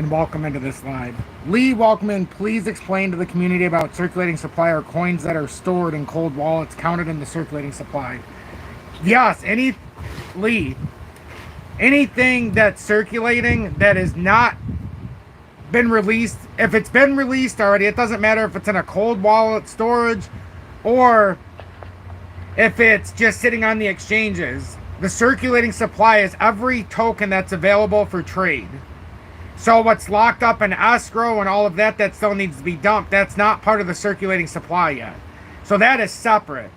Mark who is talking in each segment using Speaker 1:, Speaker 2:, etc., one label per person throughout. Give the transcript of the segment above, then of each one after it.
Speaker 1: and welcome into this live. Lee, welcome in. Please explain to the community about circulating supply or coins that are stored in cold wallets counted in the circulating supply. Yes, Lee, anything that's circulating that has not been released, if it's been released already, it doesn't matter if it's in a cold wallet storage or if it's just sitting on the exchanges. The circulating supply is every token that's available for trade. So what's locked up in escrow and all of that, that still needs to be dumped, that's not part of the circulating supply yet. So that is separate.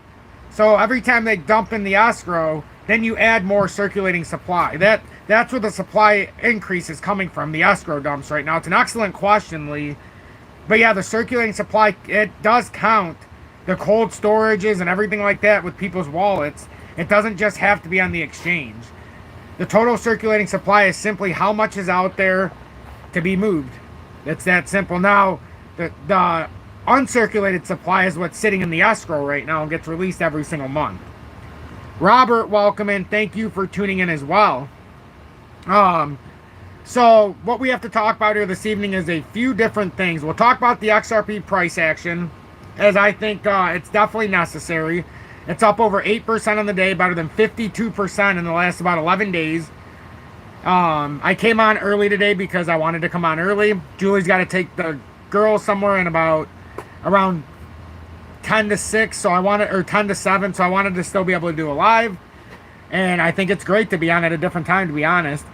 Speaker 1: So every time they dump in the escrow, then you add more circulating supply. That's where the supply increase is coming from, the escrow dumps right now. It's an excellent question, Lee. But yeah, the circulating supply, it does count the cold storages and everything like that with people's wallets. It doesn't just have to be on the exchange. The total circulating supply is simply how much is out there to be moved. It's that simple. Now, the uncirculated supply is what's sitting in the escrow right now and gets released every single month. Robert, welcome in. Thank you for tuning in as well. So what we have to talk about here this evening is a few different things. We'll talk about the XRP price action, as I think it's definitely necessary. It's up over 8% on the day, better than 52% in the last about 11 days. I came on early today because I wanted to come on early. Julie's got to take the girls somewhere in about around 10 to 6, or 10 to 7, so I wanted to still be able to do a live. And I think it's great to be on at a different time, to be honest.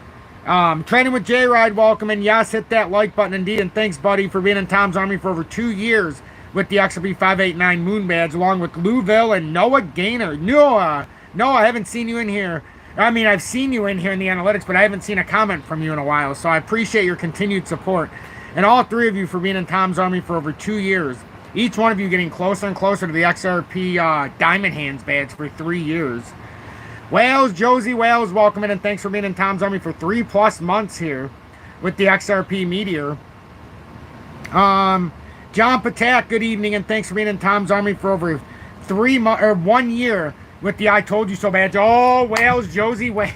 Speaker 1: Training with J-Ride, welcome, and yes, hit that like button indeed, and thanks, buddy, for being in Tom's Army for over 2 years with the XRP 589 Moon Badge, along with Louisville and Noah Gaynor. Noah, I haven't seen you in here. I mean, I've seen you in here in the analytics, but I haven't seen a comment from you in a while, so I appreciate your continued support. And all three of you for being in Tom's Army for over 2 years. Each one of you getting closer and closer to the XRP Diamond Hands badge for 3 years. Wales, Josie Wales, welcome in, and thanks for being in Tom's Army for 3+ months here with the XRP Meteor. John Patak, good evening, and thanks for being in Tom's Army for over 1 year with the I Told You So badge. Oh, Wales, Josie Wales.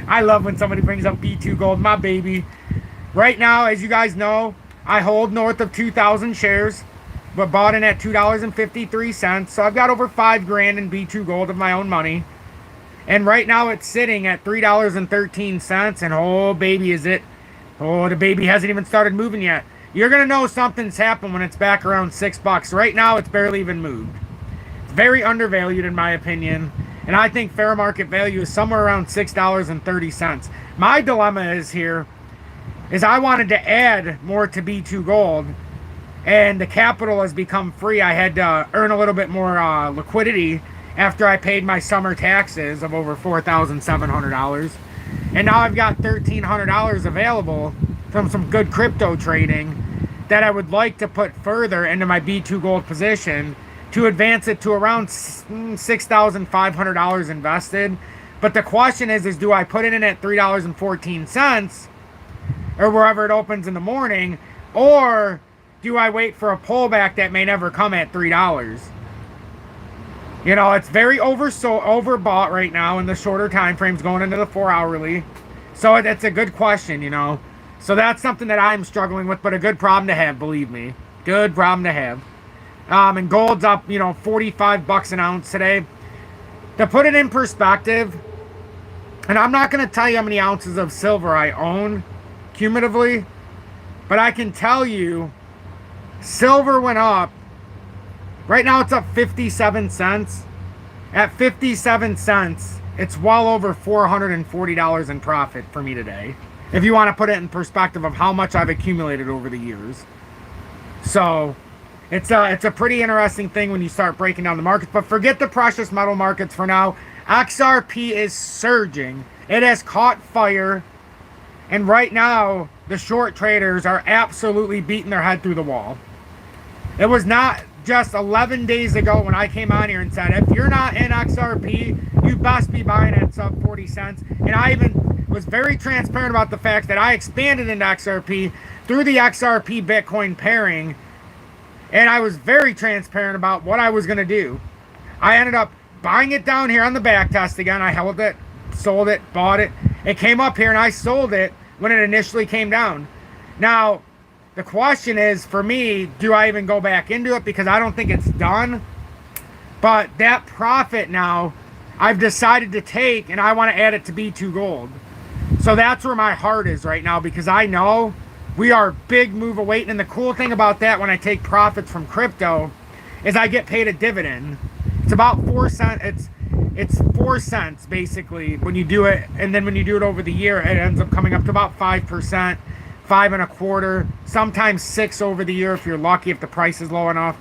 Speaker 1: I love when somebody brings up B2 Gold, my baby. Right now, as you guys know, I hold north of 2,000 shares, but bought in at $2.53. So I've got over $5,000 in B2 Gold of my own money. And right now it's sitting at $3.13. And oh, baby, the baby hasn't even started moving yet. You're going to know something's happened when it's back around $6. Right now, it's barely even moved. It's very undervalued, in my opinion. And I think fair market value is somewhere around $6.30. My dilemma is I wanted to add more to B2 Gold, and the capital has become free. I had to earn a little bit more liquidity after I paid my summer taxes of over $4,700. And now I've got $1,300 available from some good crypto trading that I would like to put further into my B2 Gold position to advance it to around $6,500 invested. But the question is do I put it in at $3.14 or wherever it opens in the morning, or do I wait for a pullback that may never come at $3? You know, it's very overbought right now in the shorter time frames going into the 4-hourly. So it's a good question, you know. So that's something that I'm struggling with, but a good problem to have, believe me. Good problem to have. And gold's up, you know, 45 bucks an ounce today. To put it in perspective, and I'm not going to tell you how many ounces of silver I own cumulatively, but I can tell you silver went up. Right now it's up 57 cents. At 57 cents, it's well over $440 in profit for me today, if you want to put it in perspective of how much I've accumulated over the years. So it's a pretty interesting thing when you start breaking down the markets. But forget the precious metal markets for now. XRP is surging. It has caught fire. And right now, the short traders are absolutely beating their head through the wall. It was not just 11 days ago when I came on here and said, if you're not in XRP, you best be buying at sub 40 cents. And I even was very transparent about the fact that I expanded into XRP through the XRP Bitcoin pairing. And I was very transparent about what I was going to do. I ended up buying it down here on the back test again. I held it, sold it, bought it. It came up here and I sold it when it initially came down. Now, the question is, for me, do I even go back into it? Because I don't think it's done. But that profit now, I've decided to take, and I want to add it to B2 Gold. So that's where my heart is right now, because I know we are a big move away. And the cool thing about that, when I take profits from crypto, is I get paid a dividend. It's about 4 cents. It's 4 cents basically when you do it, and then when you do it over the year, it ends up coming up to about 5%, 5.25, sometimes 6 over the year if you're lucky, if the price is low enough.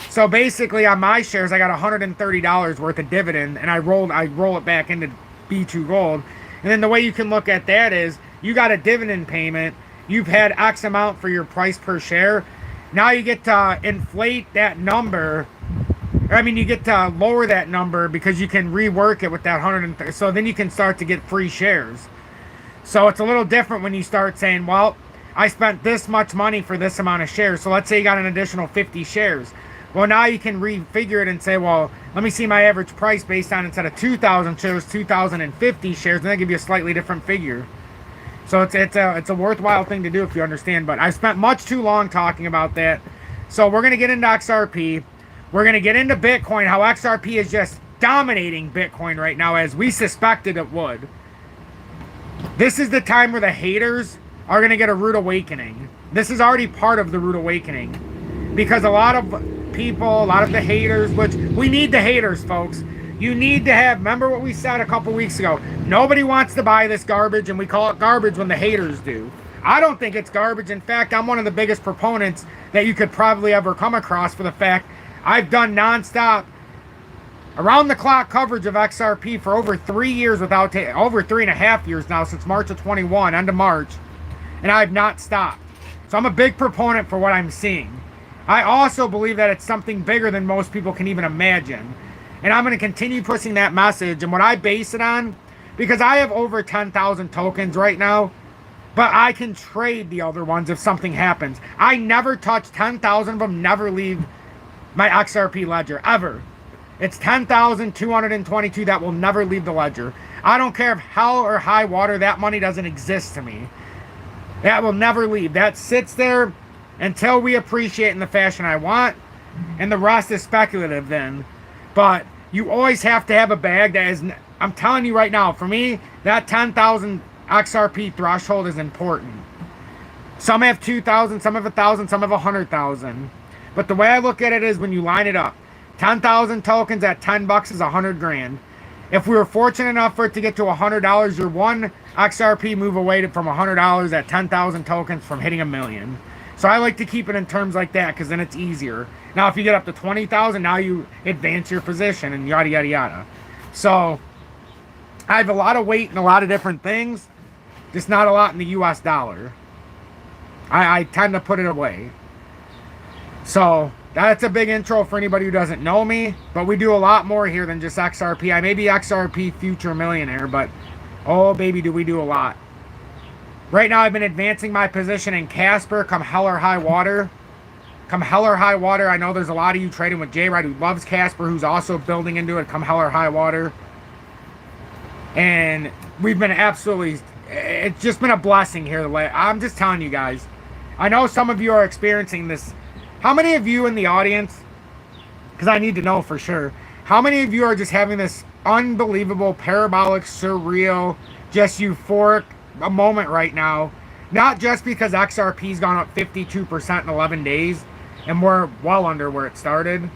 Speaker 1: So basically, on my shares, I got $130 worth of dividend, and I roll it back into B2 Gold. And then the way you can look at that is, you got a dividend payment, you've had X amount for your price per share. Now you get to inflate that number. I mean, you get to lower that number because you can rework it with that 130. So then you can start to get free shares. So it's a little different when you start saying, well, I spent this much money for this amount of shares. So let's say you got an additional 50 shares. Well, now you can refigure it and say, well, let me see my average price based on, instead of 2,000 shares, 2,050 shares, and that give you a slightly different figure. So it's a worthwhile thing to do if you understand. But I've spent much too long talking about that. So we're going to get into XRP. We're going to get into Bitcoin, how XRP is just dominating Bitcoin right now, as we suspected it would. This is the time where the haters are going to get a rude awakening. This is already part of the rude awakening. Because a lot of people, a lot of the haters, which we need the haters, folks. You need to have, remember what we said a couple weeks ago. Nobody wants to buy this garbage, and we call it garbage when the haters do. I don't think it's garbage. In fact, I'm one of the biggest proponents that you could probably ever come across, for the fact I've done nonstop, around-the-clock coverage of XRP for over 3 years, over 3.5 years now, since March of 21, end of March, and I've not stopped. So I'm a big proponent for what I'm seeing. I also believe that it's something bigger than most people can even imagine. And I'm going to continue pushing that message. And what I base it on, because I have over 10,000 tokens right now, but I can trade the other ones if something happens. I never touch 10,000 of them, never leave my XRP ledger, ever. It's 10,222 that will never leave the ledger. I don't care if hell or high water, that money doesn't exist to me. That will never leave. That sits there until we appreciate in the fashion I want, and the rest is speculative then. But you always have to have a bag that is, I'm telling you right now, for me, that 10,000 XRP threshold is important. Some have 2,000, some have 1,000, some have 100,000. But the way I look at it is, when you line it up, 10,000 tokens at $10 is 100 grand. If we were fortunate enough for it to get to $100, you're one XRP move away from $100 at 10,000 tokens from hitting $1 million. So I like to keep it in terms like that, because then it's easier. Now, if you get up to 20,000, now you advance your position and yada, yada, yada. So I have a lot of weight in a lot of different things, just not a lot in the US dollar. I tend to put it away. So that's a big intro for anybody who doesn't know me, but we do a lot more here than just XRP. I may be XRP future millionaire, but oh baby, do we do a lot. Right now I've been advancing my position in Casper, come hell or high water. Come hell or high water. I know there's a lot of you trading with J-Ride who loves Casper, who's also building into it, come hell or high water. And we've been absolutely, it's just been a blessing here. I'm just telling you guys. I know some of you are experiencing this. How many of you in the audience, because I need to know for sure, how many of you are just having this unbelievable, parabolic, surreal, just euphoric a moment right now? Not just because XRP's gone up 52% in 11 days, and we're well under where it started,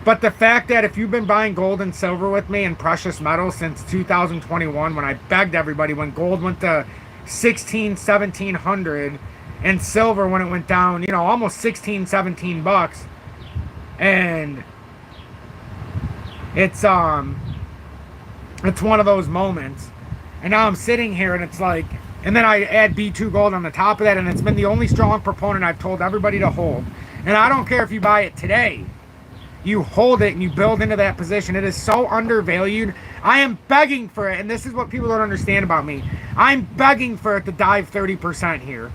Speaker 1: but the fact that if you've been buying gold and silver with me and precious metals since 2021, when I begged everybody, when gold went to 1700 and silver when it went down, you know, almost 17 bucks, and it's one of those moments. And now I'm sitting here and it's like, and then I add B2 Gold on the top of that, and it's been the only strong proponent I've told everybody to hold. And I don't care if you buy it today. You hold it and you build into that position. It is so undervalued. I am begging for it, and this is what people don't understand about me. I'm begging for it to dive 30% here.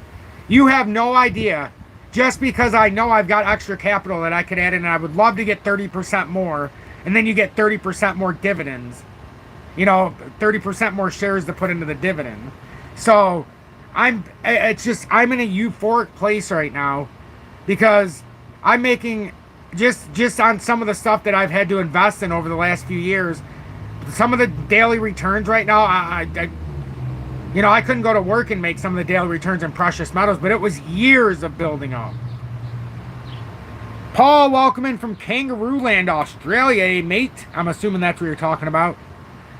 Speaker 1: You have no idea. Just because I know I've got extra capital that I could add in, and I would love to get 30% more, and then you get 30% more dividends. You know, 30% more shares to put into the dividend. So I'm in a euphoric place right now because I'm making just on some of the stuff that I've had to invest in over the last few years. Some of the daily returns right now, I couldn't go to work and make some of the daily returns in precious metals, but it was years of building up. Paul, welcome in from Kangaroo Land, Australia, mate. I'm assuming that's what you're talking about.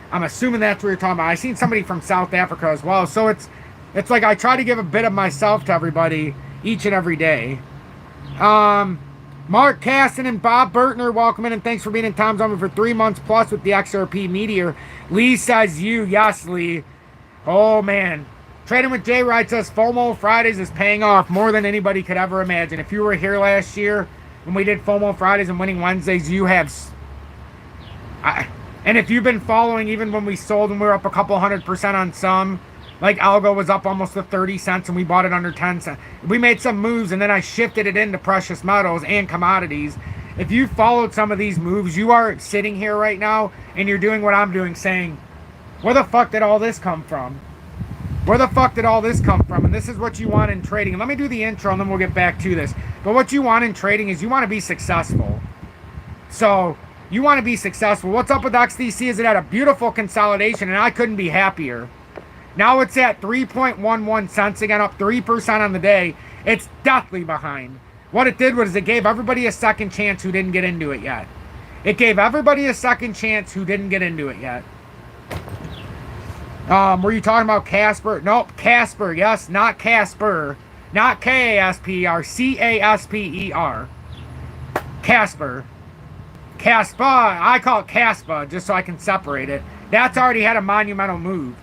Speaker 1: I seen somebody from South Africa as well. So it's like I try to give a bit of myself to everybody each and every day. Mark Caston and Bob Burtner, welcome in, and thanks for being in Tom's Army for 3 months plus with the XRP Meteor. Lee says you. Yes, Lee. Oh, man. Trading with Jay Wright says FOMO Fridays is paying off more than anybody could ever imagine. If you were here last year when we did FOMO Fridays and Winning Wednesdays, you have... and if you've been following, even when we sold and we were up a couple 100% on some, like Algo was up almost to 30 cents and we bought it under 10 cents. We made some moves and then I shifted it into precious metals and commodities. If you followed some of these moves, you are sitting here right now and you're doing what I'm doing, saying, where the fuck did all this come from? Where the fuck did all this come from? And this is what you want in trading. And let me do the intro and then we'll get back to this. But what you want in trading is you want to be successful. So you want to be successful. What's up with XDC is it had a beautiful consolidation and I couldn't be happier. Now it's at 3.11 cents again, up 3% on the day. It's deathly behind. What it did was it gave everybody a second chance who didn't get into it yet. Were you talking about Casper? Nope, Casper. Yes, not Casper. Not K-A-S-P-E-R. C-A-S-P-E-R. Casper. Casper. I call it Casper just so I can separate it. That's already had a monumental move.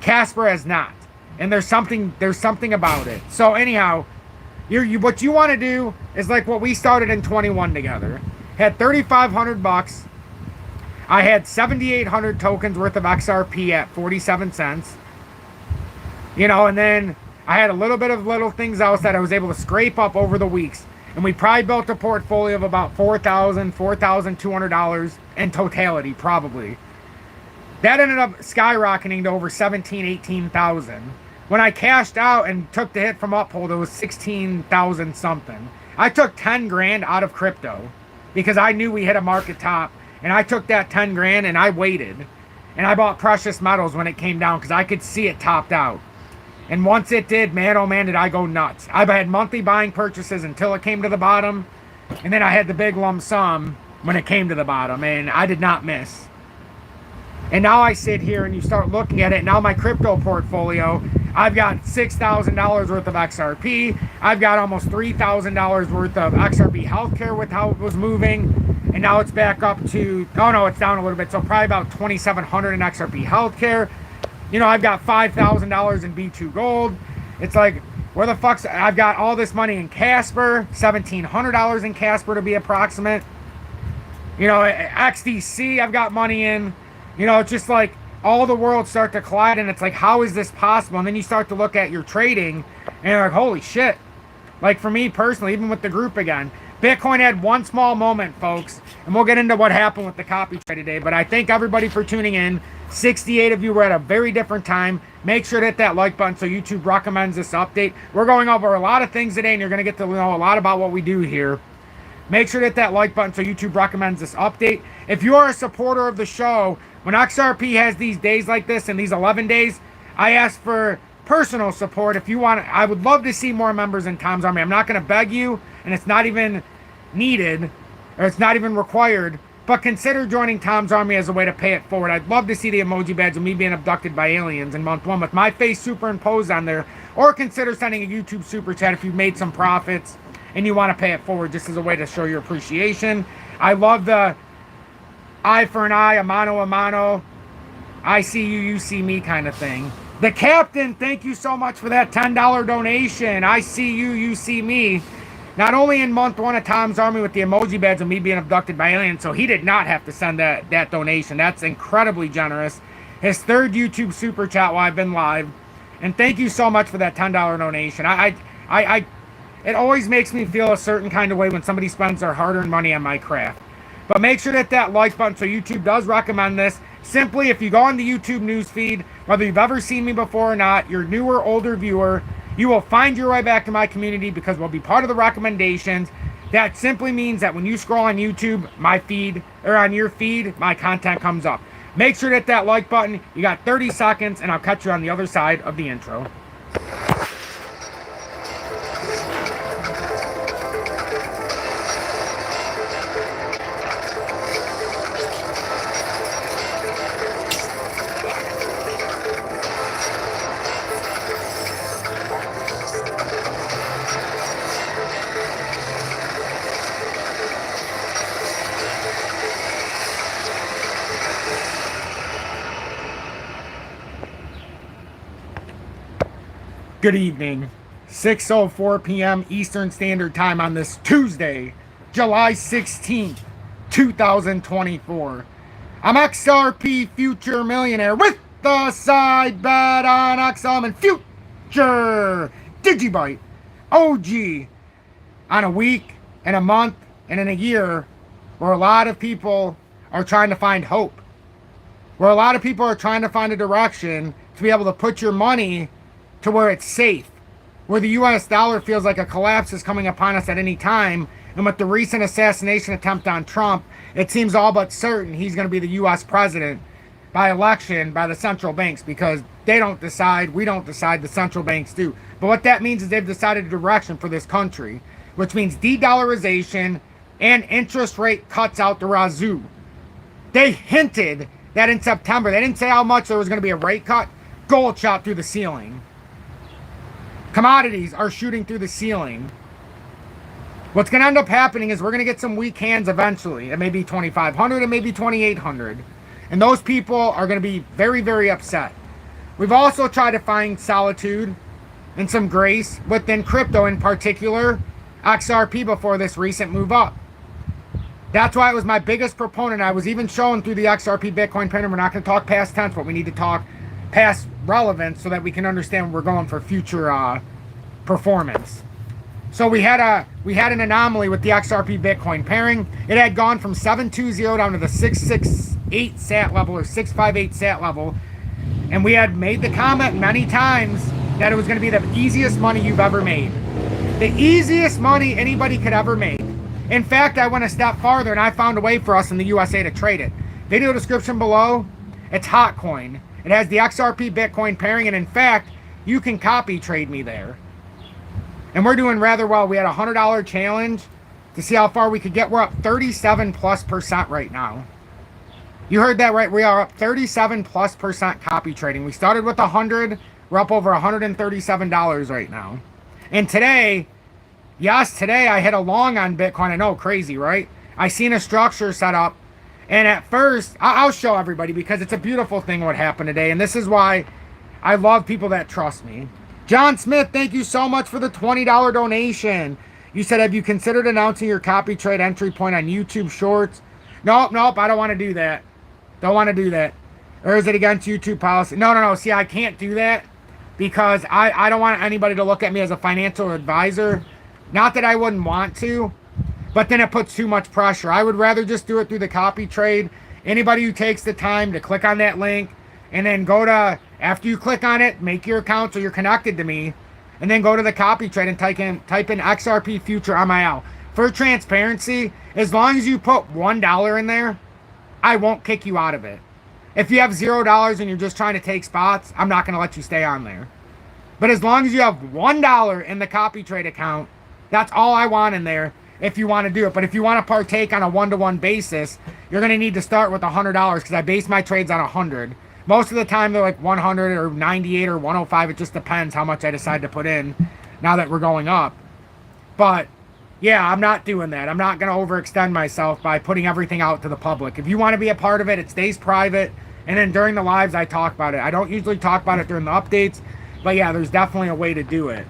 Speaker 1: Casper has not. And there's something about it. So anyhow, what you want to do is like what we started in 21 together. Had $3,500. I had 7,800 tokens worth of XRP at 47 cents. And then I had a little bit of little things else that I was able to scrape up over the weeks. And we probably built a portfolio of about $4,000, $4,200 in totality, probably. That ended up skyrocketing to over 17,000, 18,000. When I cashed out and took the hit from Uphold, it was 16,000 something. I took 10 grand out of crypto because I knew we hit a market top. And I took that 10 grand and I waited. And I bought precious metals when it came down because I could see it topped out. And once it did, man, oh man, did I go nuts. I had monthly buying purchases until it came to the bottom. And then I had the big lump sum when it came to the bottom. And I did not miss. And now I sit here and you start looking at it. Now my crypto portfolio, I've got $6,000 worth of XRP. I've got almost $3,000 worth of XRP healthcare with how it was moving. And now it's back up to, oh no, it's down a little bit. So probably about $2,700 in XRP healthcare. I've got $5,000 in B2 gold. It's like, where the fuck's, I've got all this money in Casper, $1,700 in Casper to be approximate. XDC I've got money in. It's just like all the worlds start to collide and it's like, how is this possible? And then you start to look at your trading and you're like, holy shit. Like for me personally, even with the group again, Bitcoin had one small moment, folks, and we'll get into what happened with the copy trade today, but I thank everybody for tuning in. 68 of you were at a very different time. Make sure to hit that like button so YouTube recommends this update. We're going over a lot of things today, and you're going to get to know a lot about what we do here. Make sure to hit that like button so YouTube recommends this update. If you are a supporter of the show, when XRP has these days like this and these 11 days, I ask for personal support. If you want, I would love to see more members in Tom's Army. I'm not going to beg you, and it's not even needed, or it's not even required, but consider joining Tom's Army as a way to pay it forward. I'd love to see the emoji badge of me being abducted by aliens in month 1 with my face superimposed on there, or consider sending a YouTube super chat if you've made some profits and you want to pay it forward just as a way to show your appreciation. I love the eye for an eye, a mano, I see you, you see me kind of thing. The Captain, thank you so much for that $10 donation. I see you, you see me. Not only in month 1 of Tom's Army with the emoji badge of me being abducted by aliens, so he did not have to send that donation. That's incredibly generous. His 3rd YouTube super chat while I've been live. And thank you so much for that $10 donation. It always makes me feel a certain kind of way when somebody spends their hard-earned money on my craft. But make sure to hit that like button so YouTube does recommend this. Simply, if you go on the YouTube newsfeed, whether you've ever seen me before or not, you're newer, older viewer, you will find your way back to my community because we'll be part of the recommendations. That simply means that when you scroll on YouTube, my feed, or on your feed, my content comes up. Make sure to hit that like button. You got 30 seconds, and I'll catch you on the other side of the intro. Good evening, 6:04 p.m. Eastern Standard Time on this Tuesday, July 16th, 2024. I'm XRP Future Millionaire with the side bet on XM and Future Digibyte OG on a week and a month and in a year where a lot of people are trying to find hope, where a lot of people are trying to find a direction to be able to put your money to where it's safe, where the US dollar feels like a collapse is coming upon us at any time. And with the recent assassination attempt on Trump, it seems all but certain he's going to be the US president by election by the central banks, because they don't decide, we don't decide, the central banks do. But what that means is they've decided a direction for this country, which means de-dollarization and interest rate cuts out the wazoo. They hinted that in September. They didn't say how much there was going to be a rate cut. Gold shot through the ceiling. Commodities are shooting through the ceiling. What's going to end up happening is we're going to get some weak hands eventually. It may be 2,500, it may be 2,800. And those people are going to be very, very upset. We've also tried to find solitude and some grace within crypto, in particular XRP, before this recent move up. That's why it was my biggest proponent. I was even showing through the XRP Bitcoin pairing. We're not going to talk past tense, but we need to talk past relevance so that we can understand we're going for future performance. So we had an anomaly with the XRP Bitcoin pairing. It had gone from 720 down to the 668 sat level, or 658 sat level, and we had made the comment many times that it was going to be the easiest money you've ever made, the easiest money anybody could ever make. In fact, I went a step farther and I found a way for us in the USA to trade it. Video description below. It's HOTCOIN. It has the XRP Bitcoin pairing, and in fact, you can copy trade me there. And we're doing rather well. We had a $100 challenge to see how far we could get. We're up 37+% right now. You heard that right. We are up 37+% copy trading. We started with 100. We're up over $137 right now. And today, yes, today I hit a long on Bitcoin. I know, crazy, right? I seen a structure set up. And at first, I'll show everybody because it's a beautiful thing what happened today. And this is why I love people that trust me. John Smith, thank you so much for the $20 donation. You said, have you considered announcing your copy trade entry point on YouTube Shorts? Nope, I don't want to do that. Don't want to do that. Or is it against YouTube policy? No. See, I can't do that because I don't want anybody to look at me as a financial advisor. Not that I wouldn't want to, but then it puts too much pressure. I would rather just do it through the copy trade. Anybody who takes the time to click on that link and then go to, after you click on it, make your account so you're connected to me, and then go to the copy trade and type in XRP Future MIL. For transparency, as long as you put $1 in there, I won't kick you out of it. If you have $0 and you're just trying to take spots, I'm not going to let you stay on there. But as long as you have $1 in the copy trade account, that's all I want in there. If you want to do it. But if you want to partake on a one-to-one basis, you're going to need to start with $100 because I base my trades on 100. Most of the time they're like 100 or 98 or 105. It just depends how much I decide to put in now that we're going up. But yeah, I'm not doing that. I'm not going to overextend myself by putting everything out to the public. If you want to be a part of it, it stays private. And then during the lives, I talk about it. I don't usually talk about it during the updates. But yeah, there's definitely a way to do it.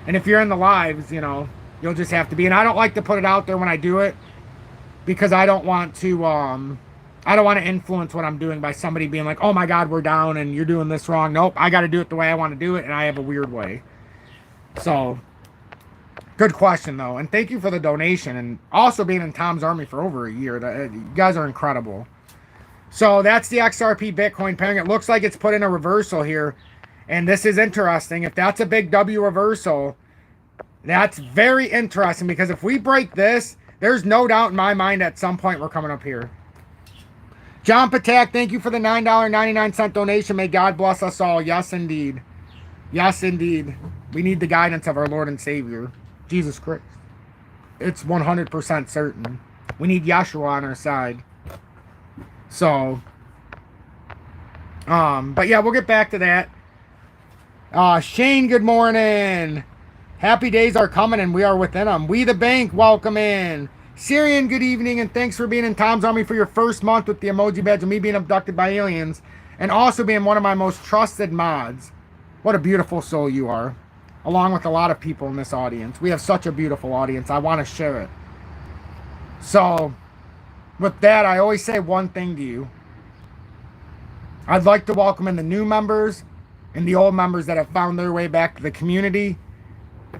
Speaker 1: And if you're in the lives, you know, you'll just have to be. And I don't like to put it out there when I do it because I don't want to influence what I'm doing by somebody being like, oh my God, we're down and you're doing this wrong. Nope, I got to do it the way I want to do it, and I have a weird way. So, good question though. And thank you for the donation and also being in Tom's Army for over a year. You guys are incredible. So that's the XRP Bitcoin pairing. It looks like it's put in a reversal here. And this is interesting. If that's a big W reversal, that's very interesting, because if we break this, there's no doubt in my mind at some point we're coming up here. John Patak, thank you for the $9.99 donation. May God bless us all. Yes, indeed. Yes, indeed. We need the guidance of our Lord and Savior, Jesus Christ. It's 100% certain. We need Yeshua on our side. So, but yeah, we'll get back to that. Shane, good morning. Happy days are coming and we are within them. We the Bank, welcome in. Syrian, good evening, and thanks for being in Tom's Army for your first month with the emoji badge and me being abducted by aliens, and also being one of my most trusted mods. What a beautiful soul you are, along with a lot of people in this audience. We have such a beautiful audience. I want to share it. So, with that, I always say one thing to you. I'd like to welcome in the new members and the old members that have found their way back to the community.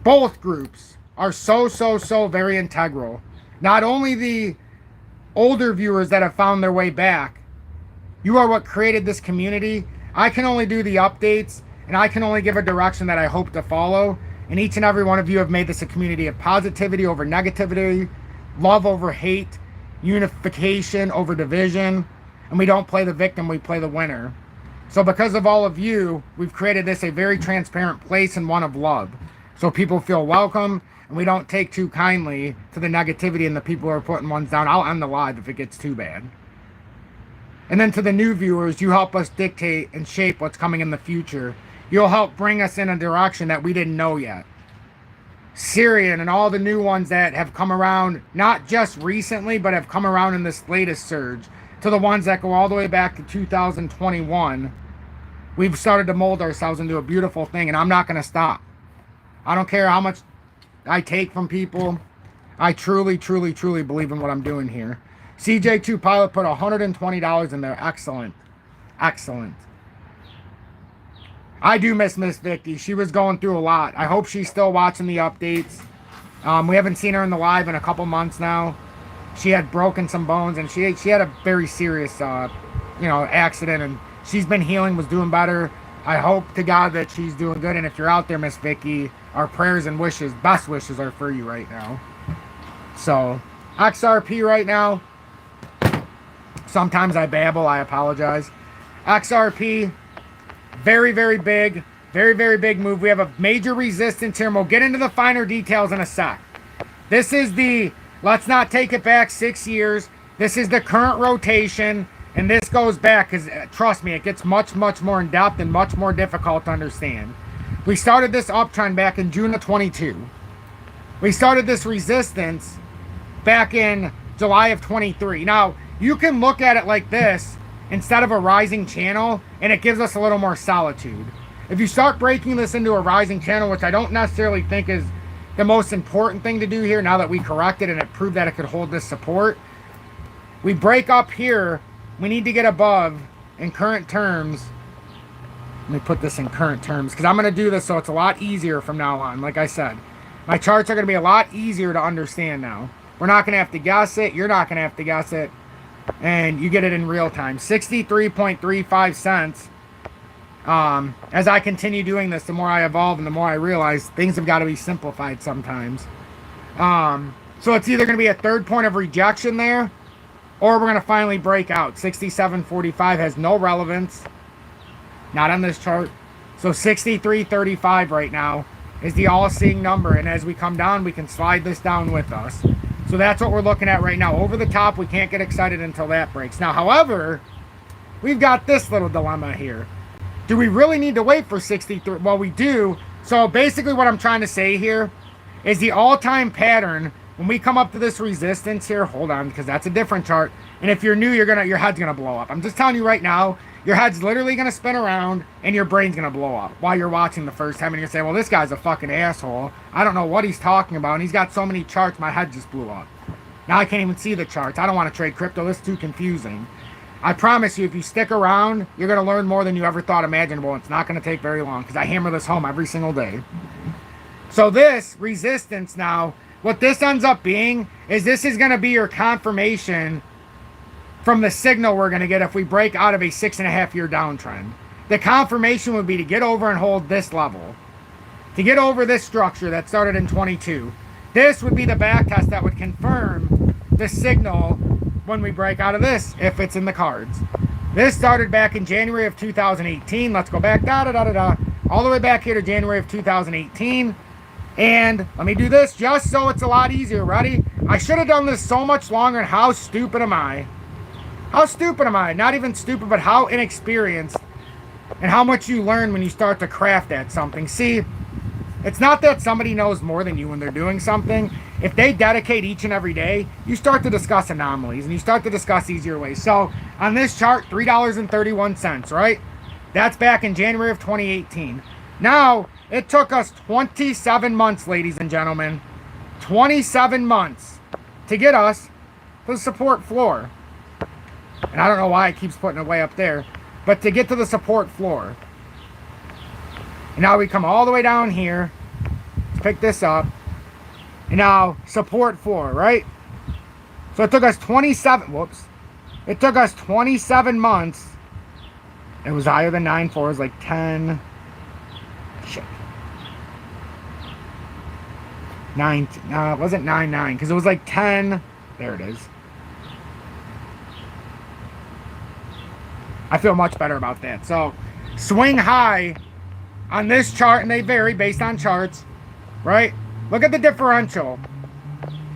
Speaker 1: Both groups are so very integral. Not only the older viewers that have found their way back, you are what created this community. I can only do the updates, and I can only give a direction that I hope to follow. And each and every one of you have made this a community of positivity over negativity, love over hate, unification over division. And we don't play the victim, we play the winner. So because of all of you, we've created this a very transparent place and one of love. So people feel welcome, and we don't take too kindly to the negativity and the people who are putting ones down. I'll end the live if it gets too bad. And then to the new viewers, you help us dictate and shape what's coming in the future. You'll help bring us in a direction that we didn't know yet. Syrian and all the new ones that have come around, not just recently, but have come around in this latest surge, to the ones that go all the way back to 2021, we've started to mold ourselves into a beautiful thing, and I'm not going to stop. I don't care how much I take from people. I truly believe in what I'm doing here. CJ2 Pilot put $120 in there. Excellent. Excellent. I do miss Miss Vicky. She was going through a lot. I hope she's still watching the updates. We haven't seen her in the live in a couple months now. She had broken some bones, and she had a very serious, accident, and she's been healing, was doing better. I hope to God that she's doing good, and if you're out there, Miss Vicky, our prayers and wishes, best wishes are for you right now. So, XRP right now, sometimes I babble, I apologize. XRP, very big, very big move. We have a major resistance here, and we'll get into the finer details in a sec. This is the, let's not take it back 6 years. This is the current rotation, and this goes back, because trust me, it gets much more in depth and much more difficult to understand. We started this uptrend back in June of 22. We started this resistance back in July of 23. Now, you can look at it like this instead of a rising channel, and it gives us a little more solitude. If you start breaking this into a rising channel, which I don't necessarily think is the most important thing to do here now that we corrected and it proved that it could hold this support, we break up here. We need to get above in current terms. Let me put this in current terms, because I'm going to do this so it's a lot easier from now on. Like I said, my charts are going to be a lot easier to understand now. We're not going to have to guess it. You're not going to have to guess it. And you get it in real time. 63.35 cents. As I continue doing this, the more I evolve and the more I realize things have got to be simplified sometimes. So it's either going to be a third point of rejection there, or we're going to finally break out. 67.45 has no relevance. Not on this chart. So 63.35 right now is the all-seeing number. And as we come down, we can slide this down with us. So that's what we're looking at right now. Over the top, we can't get excited until that breaks. Now, however, we've got this little dilemma here. Do we really need to wait for 63? Well, we do. So basically what I'm trying to say here is the all-time pattern. When we come up to this resistance here, hold on, because that's a different chart. And if you're new, your head's gonna blow up. I'm just telling you right now, your head's literally gonna spin around and your brain's gonna blow up while you're watching the first time, and you're gonna say, well, this guy's a fucking asshole. I don't know what he's talking about, and he's got so many charts, my head just blew up. Now I can't even see the charts. I don't want to trade crypto. This is too confusing. I promise you, if you stick around, you're gonna learn more than you ever thought imaginable. It's not gonna take very long, because I hammer this home every single day. So this resistance now, what this ends up being is this is going to be your confirmation from the signal we're going to get if we break out of a 6.5-year downtrend. The confirmation would be to get over and hold this level. To get over this structure that started in 22. This would be the back test that would confirm the signal when we break out of this, if it's in the cards. This started back in January of 2018. Let's go back, all the way back here to January of 2018. And let me do this just so it's a lot easier. Ready? I should have done this so much longer, and how stupid am I? How stupid am I? Not even stupid, but how inexperienced, and how much you learn when you start to craft at something. See, it's not that somebody knows more than you when they're doing something. If they dedicate each and every day, you start to discuss anomalies, and you start to discuss easier ways. So on this chart, $3.31, right? That's back in January of 2018. Now, it took us 27 months, ladies and gentlemen. 27 months to get us to the support floor. And I don't know why it keeps putting it way up there. But to get to the support floor. And now we come all the way down here. Let's pick this up. And now, support floor, right? So it took us 27... Whoops. It took us 27 months. It was higher than 9.4. It was like 10... Shit. 9... No, it wasn't 9.9. Because it was like 10... There it is. I feel much better about that. So, swing high on this chart, and they vary based on charts, right? Look at the differential.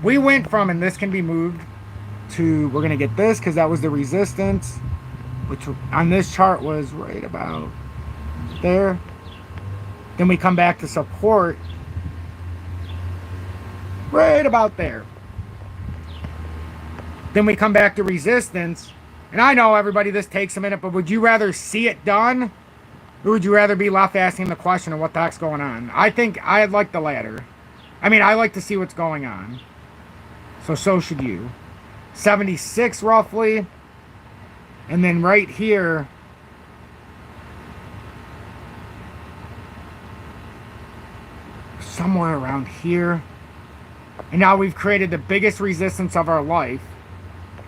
Speaker 1: We went from, and this can be moved to, we're going to get this because that was the resistance, which on this chart was right about there. Then we come back to support right about there. Then we come back to resistance. And I know, everybody, this takes a minute, but would you rather see it done, or would you rather be left asking the question of what the heck's going on? I think I'd like the latter. I mean, I like to see what's going on. So should you. 76 roughly. And then right here, somewhere around here. And now we've created the biggest resistance of our life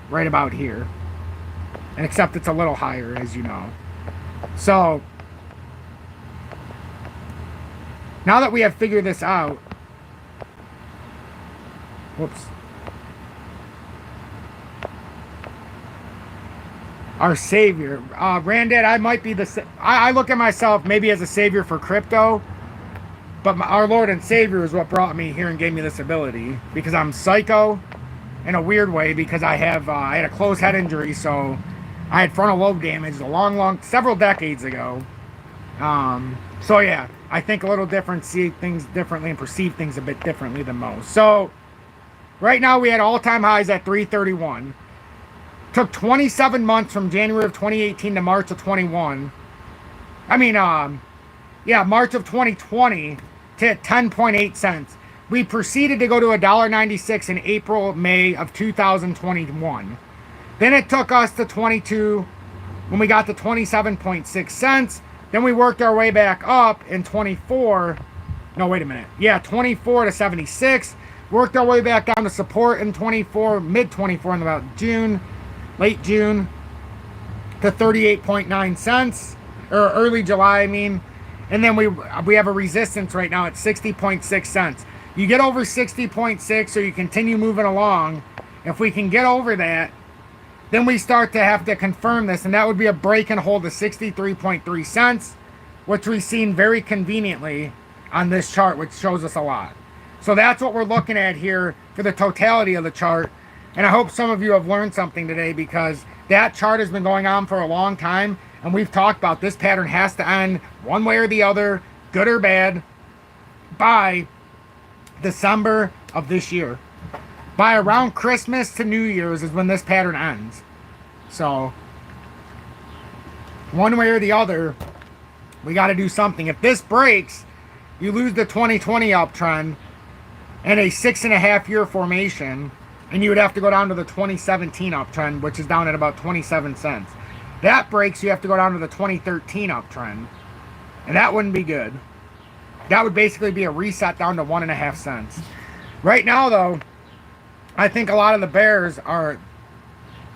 Speaker 1: right about here. And except it's a little higher, as you know. So, now that we have figured this out, whoops, our savior, Randad, I might be I look at myself maybe as a savior for crypto, but our Lord and Savior is what brought me here and gave me this ability, because I'm psycho in a weird way, because I had a closed head injury, so I had frontal lobe damage several decades ago. So yeah, I think a little different, see things differently, and perceive things a bit differently than most. So right now we had all-time highs at 331. Took 27 months from January of 2018 to March of 21. March of 2020 to hit 10.8 cents. We proceeded to go to $1.96 in April, May of 2021. Then it took us to 22 when we got to 27.6 cents. Then we worked our way back up in 24. No, wait a minute. Yeah, 24 to 76. Worked our way back down to support in 24, mid-24 in about June, late June, to 38.9 cents. Or early July, I mean. And then we have a resistance right now at 60.6 cents. You get over 60.6, or you continue moving along. If we can get over that, then we start to have to confirm this, and that would be a break and hold of 63.3 cents, which we've seen very conveniently on this chart, which shows us a lot. So that's what we're looking at here for the totality of the chart. And I hope some of you have learned something today, because that chart has been going on for a long time, and we've talked about this pattern has to end one way or the other, good or bad, by December of this year. By around Christmas to New Year's is when this pattern ends. So, one way or the other, we got to do something. If this breaks, you lose the 2020 uptrend and a 6.5-year formation, and you would have to go down to the 2017 uptrend, which is down at about 27 cents. That breaks, you have to go down to the 2013 uptrend, and that wouldn't be good. That would basically be a reset down to 1.5 cents. Right now, though, I think a lot of the bears are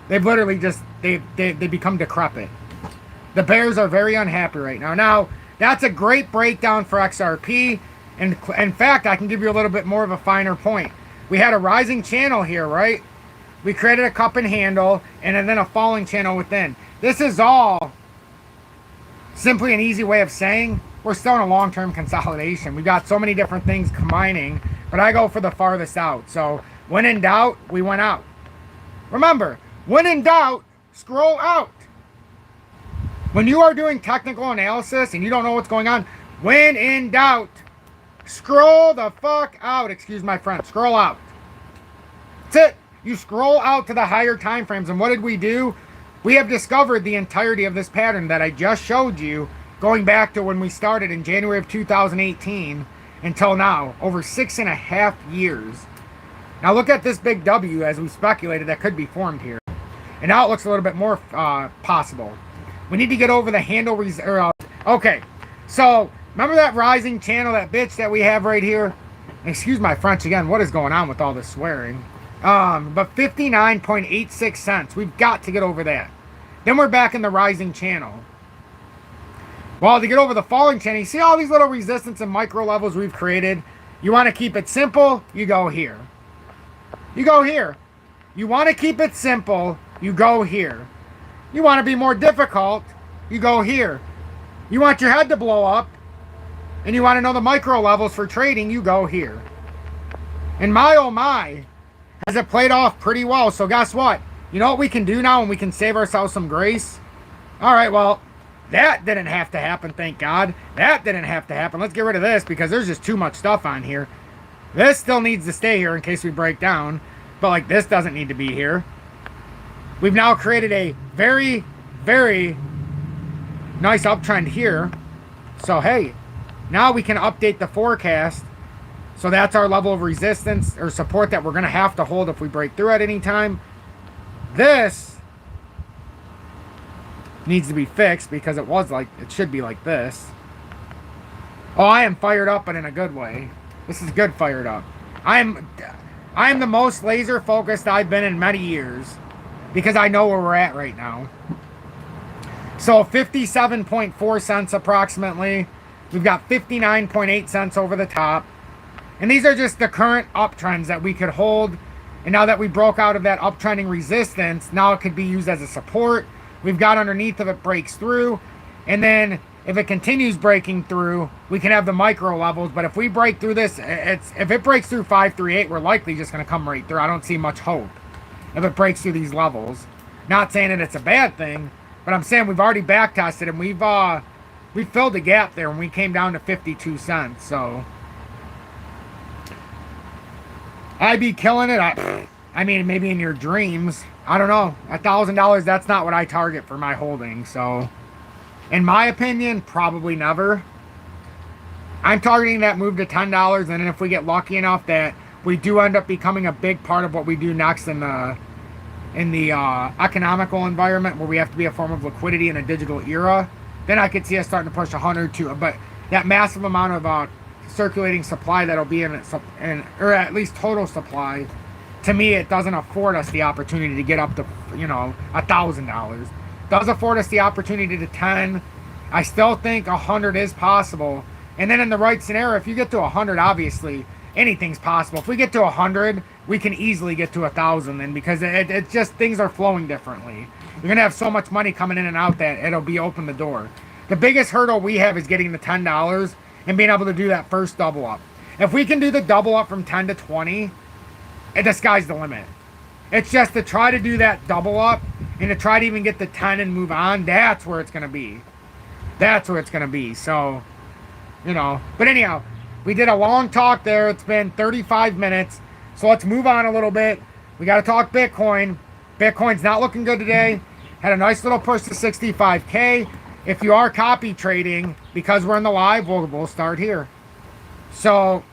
Speaker 1: They've literally just, they become decrepit. The bears are very unhappy right now. Now, that's a great breakdown for XRP. And in fact, I can give you a little bit more of a finer point. We had a rising channel here, right? We created a cup and handle, and then a falling channel within. This is all simply an easy way of saying we're still in a long-term consolidation. We've got so many different things combining, but I go for the farthest out. So when in doubt, we went out. Remember, when in doubt, scroll out. When you are doing technical analysis and you don't know what's going on, when in doubt, scroll the fuck out. Excuse my friend. Scroll out. That's it. You scroll out to the higher time frames. And what did we do? We have discovered the entirety of this pattern that I just showed you, going back to when we started in January of 2018 until now, over 6.5 years. Now look at this big W, as we speculated, that could be formed here. And now it looks a little bit more possible. We need to get over the handle okay, so remember that rising channel, that bitch that we have right here? Excuse my French again. What is going on with all this swearing? But 59.86 cents. We've got to get over that. Then we're back in the rising channel. Well, to get over the falling channel, you see all these little resistance and micro levels we've created? You want to keep it simple? You go here. You go here. You want to keep it simple? You go here. You want to be more difficult? You go here. You want your head to blow up? And you want to know the micro levels for trading? You go here. And my oh my, has it played off pretty well. So guess what? You know what we can do now, and we can save ourselves some grace? All right, well, that didn't have to happen, thank God. That didn't have to happen. Let's get rid of this because there's just too much stuff on here. This still needs to stay here in case we break down. But, like, this doesn't need to be here. We've now created a very, very nice uptrend here. So, hey, now we can update the forecast. So that's our level of resistance or support that we're going to have to hold if we break through at any time. This needs to be fixed because it should be like this. Oh, I am fired up, but in a good way. This is good fired up. I am the most laser focused I've been in many years because I know where we're at right now. So 57.4 cents approximately. We've got 59.8 cents over the top. And these are just the current uptrends that we could hold. And now that we broke out of that uptrending resistance, now it could be used as a support. We've got underneath if it breaks through. And then if it continues breaking through, we can have the micro levels. But if we break through this, if it breaks through 538, we're likely just going to come right through. I don't see much hope if it breaks through these levels. Not saying that it's a bad thing, but I'm saying we've already back tested and we filled the gap there when we came down to 52 cents. So I'd be killing it. I mean, maybe in your dreams. I don't know. $1,000, that's not what I target for my holding. So, in my opinion, probably never. I'm targeting that move to $10, and then if we get lucky enough that we do end up becoming a big part of what we do next in the economical environment where we have to be a form of liquidity in a digital era, then I could see us starting to push 100 to. But that massive amount of circulating supply that'll be in it, or at least total supply, to me it doesn't afford us the opportunity to get up to $1,000. Does afford us the opportunity to 10. I still think 100 is possible, and then in the right scenario, if you get to 100, obviously anything's possible. If we get to 100, we can easily get to 1,000 then, because it's just things are flowing differently. You're gonna have so much money coming in and out that it'll be open the door. The biggest hurdle we have is getting the $10 and being able to do that first double up. If we can do the double up from 10 to 20, the sky's the limit. It's just to try to do that double up and to try to even get the 10 and move on. That's where it's going to be. That's where it's going to be. So, but anyhow, we did a long talk there. It's been 35 minutes. So let's move on a little bit. We got to talk Bitcoin. Bitcoin's not looking good today. Had a nice little push to 65K. If you are copy trading, because we're in the live, we'll start here. So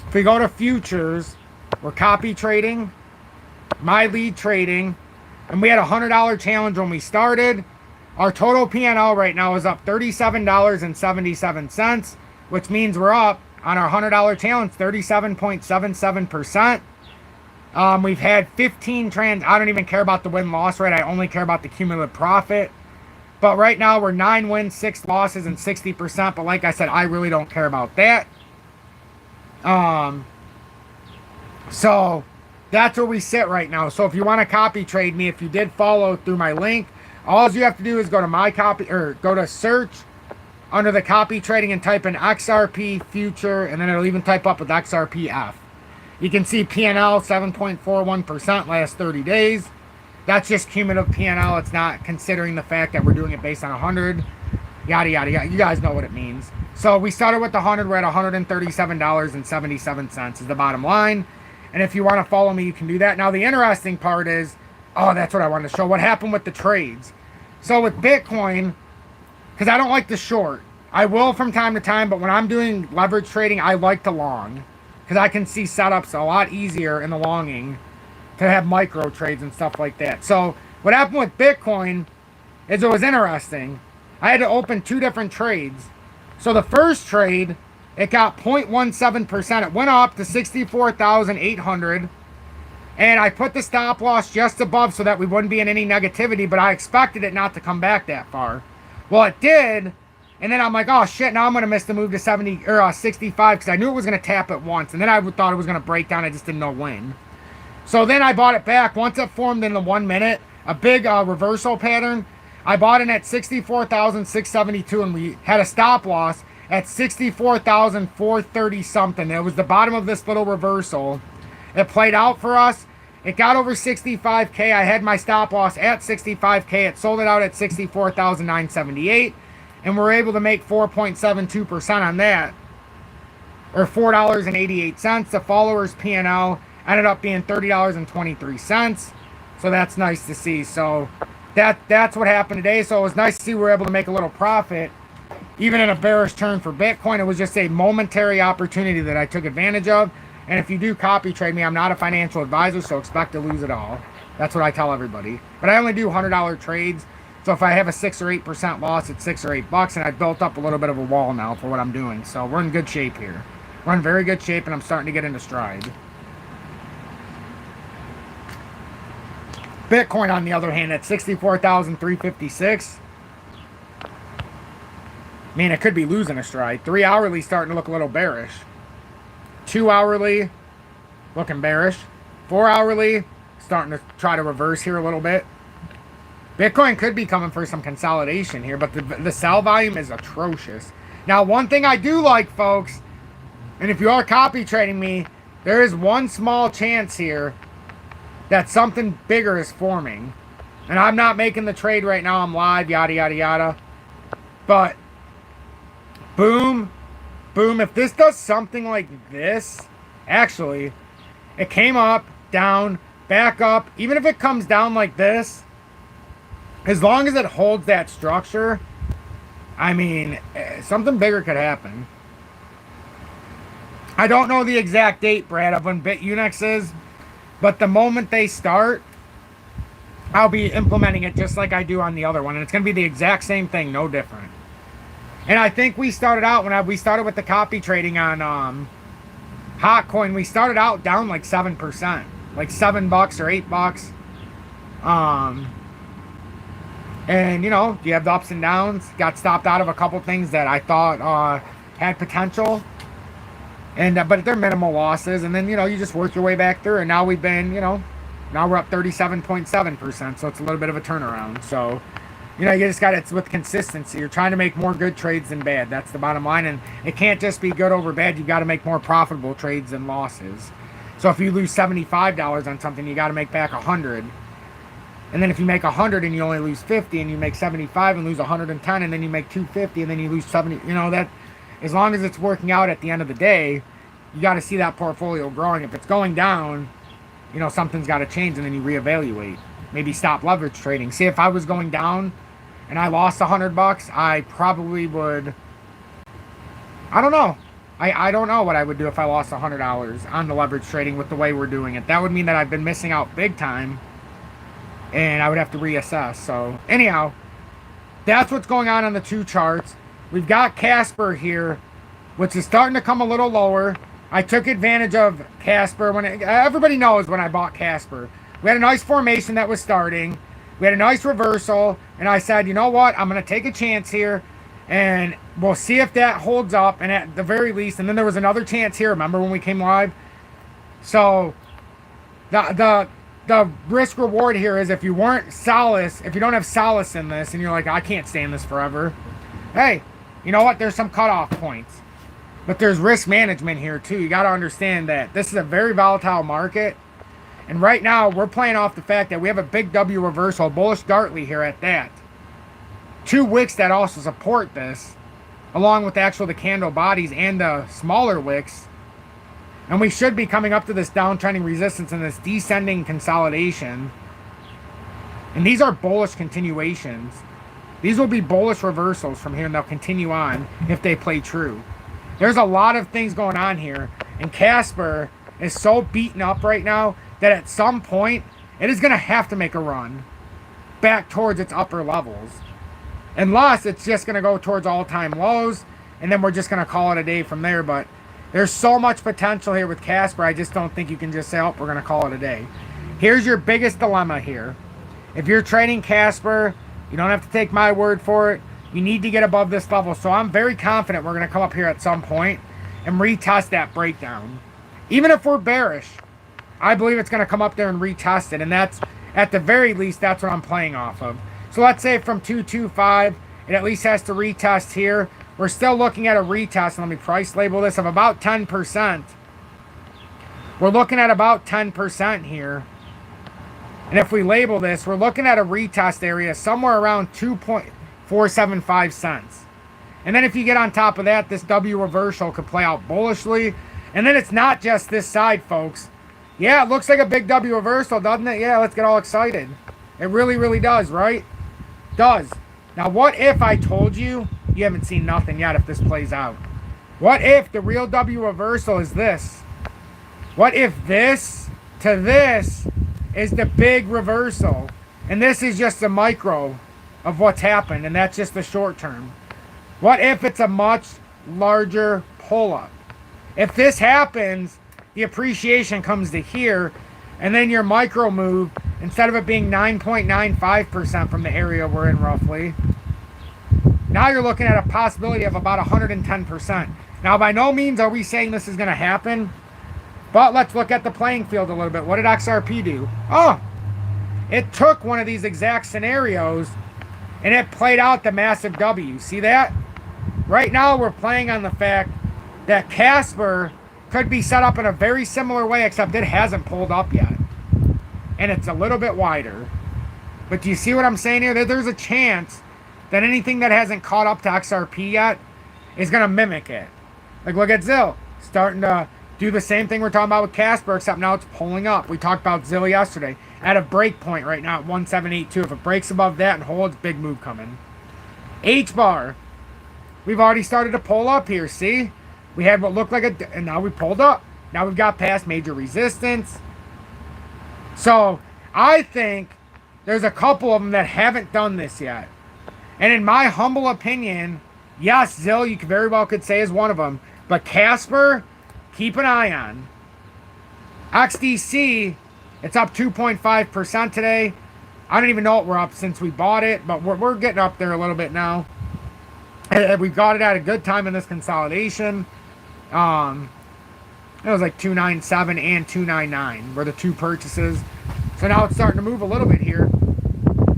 Speaker 1: if we go to futures, we're copy trading, my lead trading, and we had a $100 challenge when we started. Our total PNL right now is up $37.77, which means we're up on our $100 challenge 37.77%. We've had 15 trans. I don't even care about the win-loss rate. I only care about the cumulative profit. But right now we're 9 wins, 6 losses, and 60%. But like I said, I really don't care about that. So that's where we sit right now. So if you want to copy trade me, if you did follow through my link, all you have to do is go to my copy, or go to search under the copy trading and type in XRP future, and then it'll even type up with XRPF. You can see P&L 7.41% last 30 days. That's just cumulative P&L. It's not considering the fact that we're doing it based on 100. Yada, yada, yada. You guys know what it means. So we started with the 100. We're at $137.77 is the bottom line. And if you want to follow me, you can do that. Now, the interesting part is, oh, that's what I wanted to show. What happened with the trades. So with Bitcoin, because I don't like to short. I will from time to time, but when I'm doing leverage trading, I like to long. Because I can see setups a lot easier in the longing to have micro trades and stuff like that. So what happened with Bitcoin is it was interesting. I had to open 2 different trades. So the first trade, it got 0.17%. It went up to 64,800. And I put the stop loss just above so that we wouldn't be in any negativity, but I expected it not to come back that far. Well, it did. And then I'm like, oh shit, now I'm going to miss the move to 70 or 65 because I knew it was going to tap at once. And then I thought it was going to break down. I just didn't know when. So then I bought it back. Once it formed in the 1 minute, a big reversal pattern, I bought it at 64,672 and we had a stop loss at 64,430 something. It was the bottom of this little reversal. It played out for us. It got over 65K. I had my stop loss at 65K. It sold it out at 64,978. And we're able to make 4.72% on that. Or $4.88. The followers P&L ended up being $30.23. So that's nice to see. So that's what happened today. So it was nice to see we were able to make a little profit. Even in a bearish turn for Bitcoin, it was just a momentary opportunity that I took advantage of. And if you do copy trade me, I'm not a financial advisor, so expect to lose it all. That's what I tell everybody. But I only do $100 trades. So if I have a 6 or 8% loss, it's $6 or $8, and I've built up a little bit of a wall now for what I'm doing. So we're in good shape here. We're in very good shape, and I'm starting to get into stride. Bitcoin, on the other hand, at 64,356. I mean, it could be losing a stride. 3 hourly starting to look a little bearish. 2 hourly looking bearish. 4 hourly starting to try to reverse here a little bit. Bitcoin could be coming for some consolidation here, but the sell volume is atrocious. Now, one thing I do like, folks, and if you are copy trading me, there is one small chance here that something bigger is forming. And I'm not making the trade right now. I'm live, yada, yada, yada. But, boom, boom. If this does something like this, actually, it came up, down, back up. Even if it comes down like this, as long as it holds that structure, I mean, something bigger could happen. I don't know the exact date, Brad, of when BITUNIX is, but the moment they start, I'll be implementing it just like I do on the other one. And it's going to be the exact same thing, no different. And I think we started out, when we started with the copy trading on HOTCOin, we started out down like 7%. Like $7 or $8. And, you know, you have the ups and downs. Got stopped out of a couple things that I thought had potential. And but they're minimal losses. And then, you know, you just work your way back through. And now we've been, you know, now we're up 37.7%. So it's a little bit of a turnaround. So, you know, you just got it with consistency. You're trying to make more good trades than bad. That's the bottom line. And it can't just be good over bad. You've got to make more profitable trades than losses. So if you lose $75 on something, you got to make back 100. And then if you make 100 and you only lose 50, and you make 75 and lose 110, and then you make 250 and then you lose 70, you know, that as long as it's working out at the end of the day, you got to see that portfolio growing. If it's going down, you know, something's got to change, and then you reevaluate. Maybe stop leverage trading. See, if I was going down and I lost $100, I probably would, I don't know. I don't know what I would do if I lost $100 on the leverage trading with the way we're doing it. That would mean that I've been missing out big time, and I would have to reassess. So anyhow, that's what's going on the two charts. We've got Casper here, which is starting to come a little lower. I took advantage of Casper. Everybody knows when I bought Casper. We had a nice formation that was starting. We had a nice reversal. And I said, you know what? I'm going to take a chance here. And we'll see if that holds up. And at the very least, and then there was another chance here. Remember when we came live? So the risk reward here is if you weren't solace, if you don't have solace in this and you're like, I can't stay in this forever. Hey, you know what? There's some cutoff points. But there's risk management here too. You got to understand that this is a very volatile market. And right now we're playing off the fact that we have a big W reversal, bullish Gartley here at that. 2 wicks that also support this, along with the candle bodies and the smaller wicks. And we should be coming up to this downtrending resistance and this descending consolidation. And these are bullish continuations. These will be bullish reversals from here, and they'll continue on if they play true. There's a lot of things going on here. And Casper is so beaten up right now that at some point, it is going to have to make a run back towards its upper levels. Unless it's just going to go towards all-time lows, and then we're just going to call it a day from there. But there's so much potential here with Casper, I just don't think you can just say, oh, we're going to call it a day. Here's your biggest dilemma here. If you're trading Casper, you don't have to take my word for it. You need to get above this level. So I'm very confident we're going to come up here at some point and retest that breakdown. Even if we're bearish, I believe it's going to come up there and retest it. And that's, at the very least, that's what I'm playing off of. So let's say from 225, it at least has to retest here. We're still looking at a retest. Let me price label this of about 10%. We're looking at about 10% here. And if we label this, we're looking at a retest area somewhere around 2.475 cents. And then if you get on top of that, this W reversal could play out bullishly. And then it's not just this side, folks. Yeah, it looks like a big W reversal, doesn't it? Yeah, let's get all excited. It really, really does, right? Does. Now, what if I told you you haven't seen nothing yet if this plays out? What if the real W reversal is this? What if this to this is the big reversal? And this is just a micro of what's happened, and that's just the short term. What if it's a much larger pull-up? If this happens, the appreciation comes to here, and then your micro move, instead of it being 9.95% from the area we're in roughly, now you're looking at a possibility of about 110%. Now, by no means are we saying this is going to happen, but let's look at the playing field a little bit. What did XRP do? Oh, it took one of these exact scenarios, and it played out the massive W. See that? Right now, we're playing on the fact that Casper could be set up in a very similar way, except it hasn't pulled up yet. And it's a little bit wider. But do you see what I'm saying here? There's a chance that anything that hasn't caught up to XRP yet is going to mimic it. Like, look at ZIL. Starting to do the same thing we're talking about with Casper, except now it's pulling up. We talked about ZIL yesterday. At a break point right now at 1782. If it breaks above that and holds, big move coming. H-bar. We've already started to pull up here, see? We had what looked like and now we pulled up. Now we've got past major resistance. So, I think there's a couple of them that haven't done this yet. And in my humble opinion, yes, ZIL, you very well could say is one of them. But Casper, keep an eye on. XDC, it's up 2.5% today. I don't even know what we're up since we bought it, but we're getting up there a little bit now. We've got it at a good time in this consolidation. It was like 297 and 299 were the two purchases. So now it's starting to move a little bit here.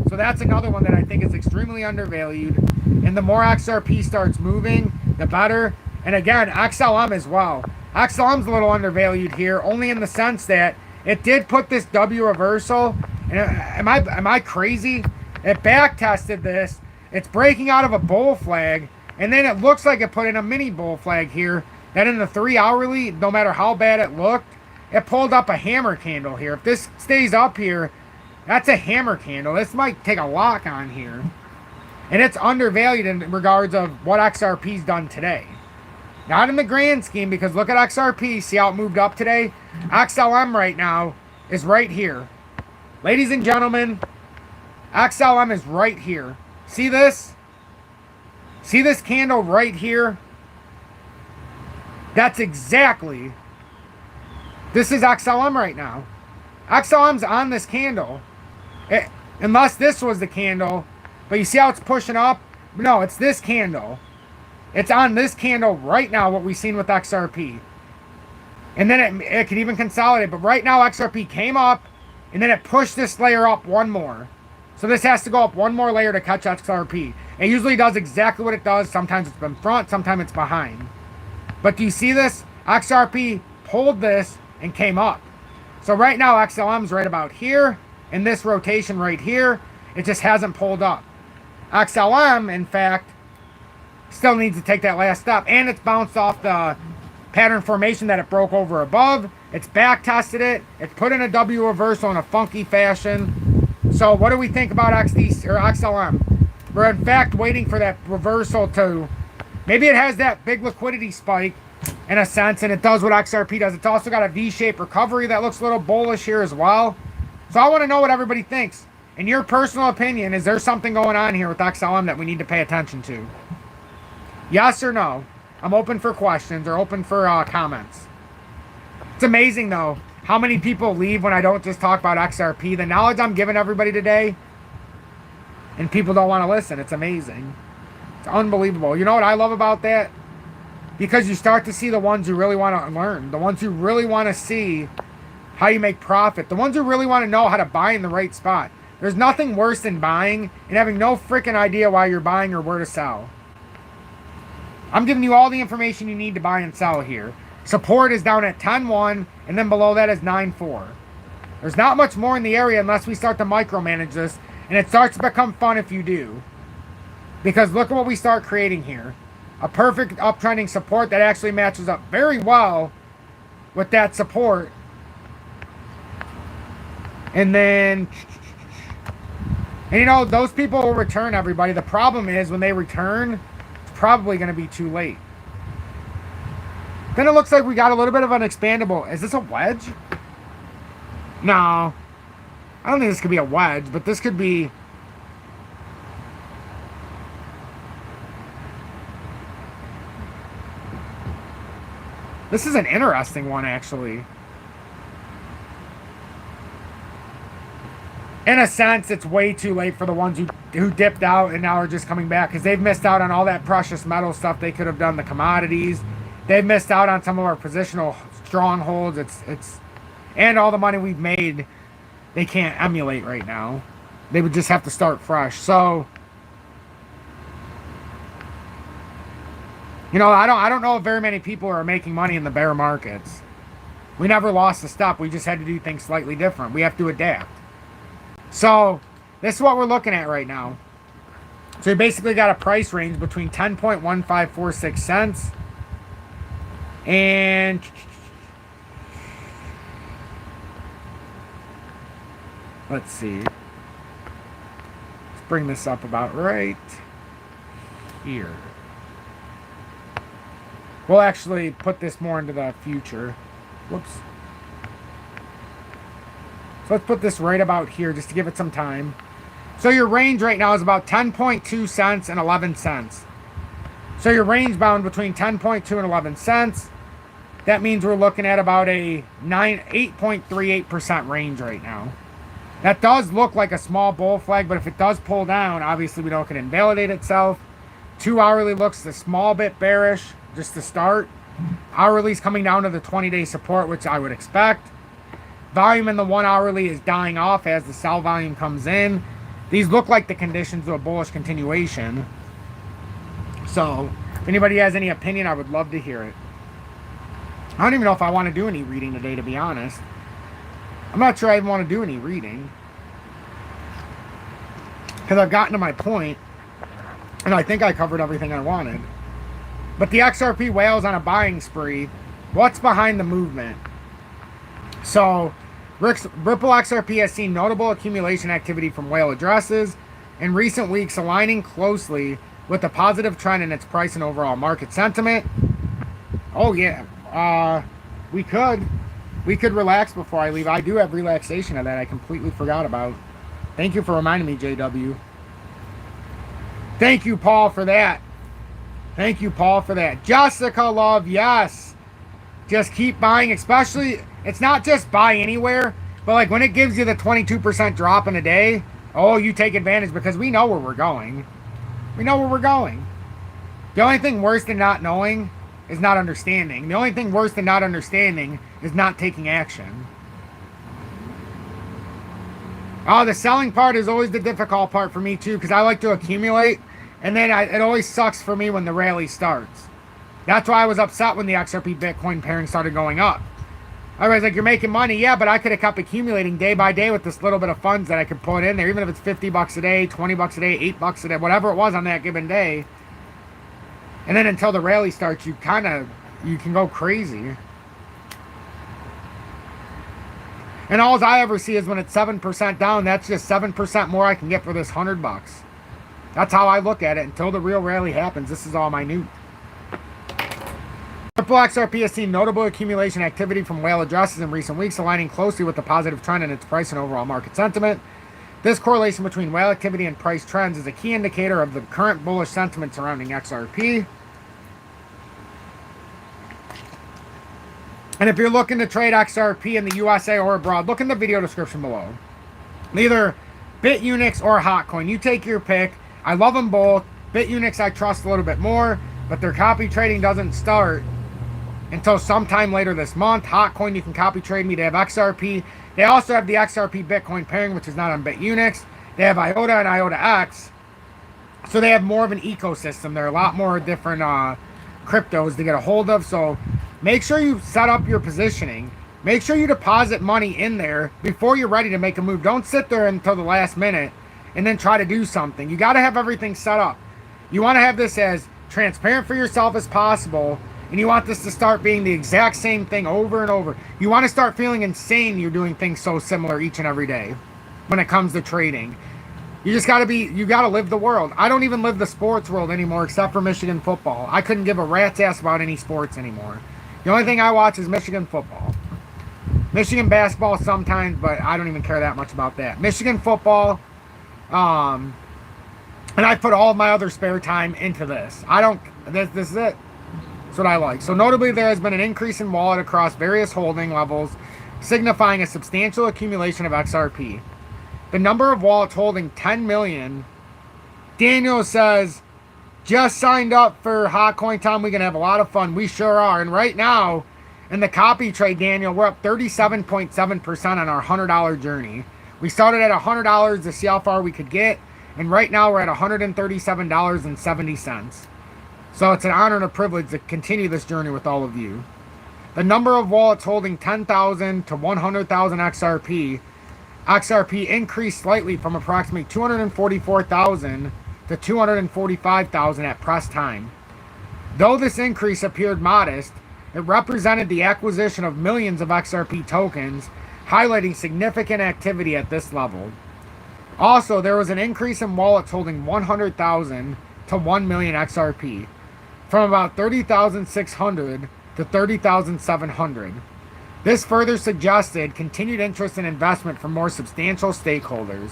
Speaker 1: So that's another one that I think is extremely undervalued. And the more XRP starts moving, the better. And again, XLM as well. XLM's a little undervalued here, only in the sense that it did put this W reversal. And am I crazy? It back tested this. It's breaking out of a bull flag. And then it looks like it put in a mini bull flag here. That in the 3 hourly, no matter how bad it looked, it pulled up a hammer candle here. If this stays up here, that's a hammer candle. This might take a lock on here. And it's undervalued in regards of what XRP's done today. Not in the grand scheme, because look at XRP. See how it moved up today? XLM right now is right here. Ladies and gentlemen, XLM is right here. See this? See this candle right here? That's exactly This is XLM right now. XLM's on this candle. Unless this was the candle. But you see how it's pushing up? No, it's this candle. It's on this candle right now, what we've seen with XRP. And then it could even consolidate. But right now, XRP came up, and then it pushed this layer up one more. So this has to go up one more layer to catch XRP. It usually does exactly what it does. Sometimes it's in front, sometimes it's behind. But do you see this? XRP pulled this and came up. So right now, XLM's right about here. And this rotation right here, it just hasn't pulled up. XLM, in fact, still needs to take that last step. And it's bounced off the pattern formation that it broke over above. It's back tested it. It's put in a W reversal in a funky fashion. So what do we think about XLM? We're in fact waiting for that reversal to... Maybe it has that big liquidity spike in a sense, and it does what XRP does. It's also got a V-shaped recovery that looks a little bullish here as well. So I want to know what everybody thinks. In your personal opinion, is there something going on here with XLM that we need to pay attention to? Yes or no? I'm open for questions or open for comments. It's amazing, though, how many people leave when I don't just talk about XRP. The knowledge I'm giving everybody today, and people don't want to listen. It's amazing. It's unbelievable. You know what I love about that? Because you start to see the ones who really want to learn. The ones who really want to see how you make profit. The ones who really want to know how to buy in the right spot. There's nothing worse than buying and having no freaking idea why you're buying or where to sell. I'm giving you all the information you need to buy and sell here. Support is down at 10.1, and then below that is 9.4. There's not much more in the area unless we start to micromanage this, and it starts to become fun if you do. Because look at what we start creating here. A perfect uptrending support that actually matches up very well with that support. And then, and you know, those people will return, everybody. The problem is when they return, it's probably going to be too late. Then it looks like we got a little bit of an expandable. Is this a wedge? No. I don't think this could be a wedge, but this could be... This is an interesting one, actually. In a sense, it's way too late for the ones who dipped out and now are just coming back, because they've missed out on all that precious metal stuff they could have done, the commodities. They've missed out on some of our positional strongholds. And all the money we've made, they can't emulate right now. They would just have to start fresh. So, you know, I don't know if very many people are making money in the bear markets. We never lost a step. We just had to do things slightly different. We have to adapt. So, this is what we're looking at right now. So, you basically got a price range between 10.1546 cents and let's see. Let's bring this up about right here. We'll actually put this more into the future. Whoops. So let's put this right about here just to give it some time. So your range right now is about 10.2 cents and 11 cents. So your range bound between 10.2 and 11 cents. That means we're looking at about a 8.38% range right now. That does look like a small bull flag, but if it does pull down, obviously we know it can invalidate itself. 2 hourly looks a small bit bearish just to start. Hourly's coming down to the 20-day support, which I would expect. Volume in the 1 hourly is dying off as the sell volume comes in. These look like the conditions to a bullish continuation. So, if anybody has any opinion, I would love to hear it. I don't even know if I want to do any reading today, to be honest. I'm not sure I even want to do any reading. Because I've gotten to my point, and I think I covered everything I wanted. But the XRP whale's on a buying spree. What's behind the movement? So, Ripple XRP has seen notable accumulation activity from whale addresses in recent weeks, aligning closely with the positive trend in its price and overall market sentiment. Oh yeah, we could relax before I leave. I do have relaxation of that I completely forgot about. Thank you for reminding me, JW. Thank you, Paul, for that. Thank you, Paul, for that. Jessica Love, yes. Just keep buying, especially, it's not just buy anywhere, but like when it gives you the 22% drop in a day, oh, you take advantage because we know where we're going. We know where we're going. The only thing worse than not knowing is not understanding. The only thing worse than not understanding is not taking action. Oh, the selling part is always the difficult part for me too, because I like to accumulate, and then it always sucks for me when the rally starts. That's why I was upset when the XRP Bitcoin pairing started going up. I was like, you're making money, yeah, but I could have kept accumulating day by day with this little bit of funds that I could put in there, even if it's 50 bucks a day, 20 bucks a day, 8 bucks a day, whatever it was on that given day. And then until the rally starts, you can go crazy. And all I ever see is when it's 7% down, that's just 7% more I can get for this $100. That's how I look at it. Until the real rally happens, this is all minute. Triple XRP has seen notable accumulation activity from whale addresses in recent weeks, aligning closely with the positive trend in its price and overall market sentiment. This correlation between whale activity and price trends is a key indicator of the current bullish sentiment surrounding XRP. And if you're looking to trade XRP in the USA or abroad, look in the video description below. Either BITUNIX or HOTCOIN. You take your pick. I love them both. BITUNIX I trust a little bit more, but their copy trading doesn't start until sometime later this month. HOTCOIN, you can copy trade me. They have XRP. They also have the XRP Bitcoin pairing, which is not on BITUNIX. They have IOTA and IOTA X. So they have more of an ecosystem. There are a lot more different cryptos to get a hold of. So make sure you set up your positioning. Make sure you deposit money in there before you're ready to make a move. Don't sit there until the last minute and then try to do something. You got to have everything set up. You want to have this as transparent for yourself as possible, and you want this to start being the exact same thing over and over. You want to start feeling insane you're doing things so similar each and every day when it comes to trading. You just got to you got to live the world. I don't even live the sports world anymore except for Michigan football. I couldn't give a rat's ass about any sports anymore. The only thing I watch is Michigan football. Michigan basketball sometimes, but I don't even care that much about that. Michigan football, and I put all of my other spare time into this. This is it. That's what I like. So notably, there has been an increase in wallet across various holding levels, signifying a substantial accumulation of XRP. The number of wallets holding 10 million, Daniel says, just signed up for HotCoin time. We're going to have a lot of fun. We sure are. And right now, in the copy trade, Daniel, we're up 37.7% on our $100 journey. We started at $100 to see how far we could get. And right now, we're at $137.70. So it's an honor and a privilege to continue this journey with all of you. The number of wallets holding 10,000 to 100,000 XRP increased slightly from approximately 244,000 to 245,000 at press time. Though this increase appeared modest, it represented the acquisition of millions of XRP tokens, highlighting significant activity at this level. Also, there was an increase in wallets holding 100,000 to 1 million XRP, from about 30,600 to 30,700. This further suggested continued interest in investment from more substantial stakeholders.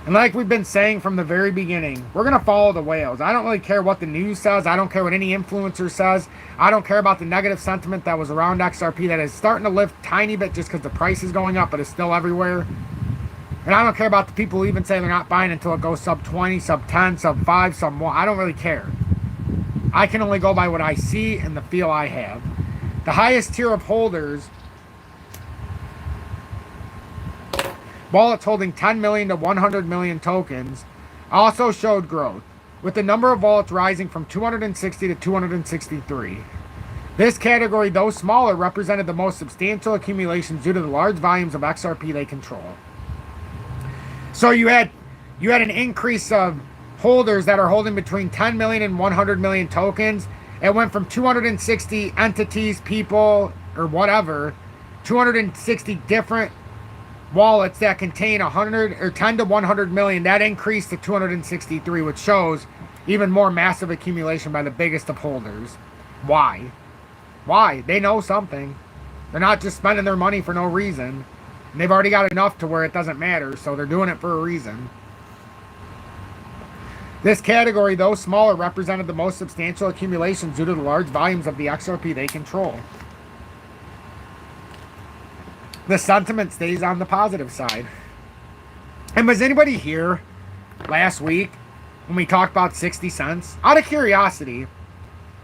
Speaker 1: And like we've been saying from the very beginning, we're going to follow the whales. I don't really care what the news says. I don't care what any influencer says. I don't care about the negative sentiment that was around XRP that is starting to lift tiny bit just because the price is going up, but it's still everywhere. And I don't care about the people who even say they're not buying until it goes sub 20, sub 10, sub 5, sub 1. I don't really care. I can only go by what I see and the feel I have. The highest tier of holders, wallets holding 10 million to 100 million tokens, also showed growth, with the number of wallets rising from 260 to 263. This category, though smaller, represented the most substantial accumulations due to the large volumes of XRP they control. So you had an increase of holders that are holding between 10 million and 100 million tokens. It went from 260 entities, people, or whatever, 260 different wallets that contain 100 or 10 to 100 million. That increased to 263, which shows even more massive accumulation by the biggest of holders. Why? They know something. They're not just spending their money for no reason. And they've already got enough to where it doesn't matter, so they're doing it for a reason. This category, though smaller, represented the most substantial accumulations due to the large volumes of the XRP they control. the sentiment stays on the positive side. And was anybody here last week when we talked about 60 cents? Out of curiosity,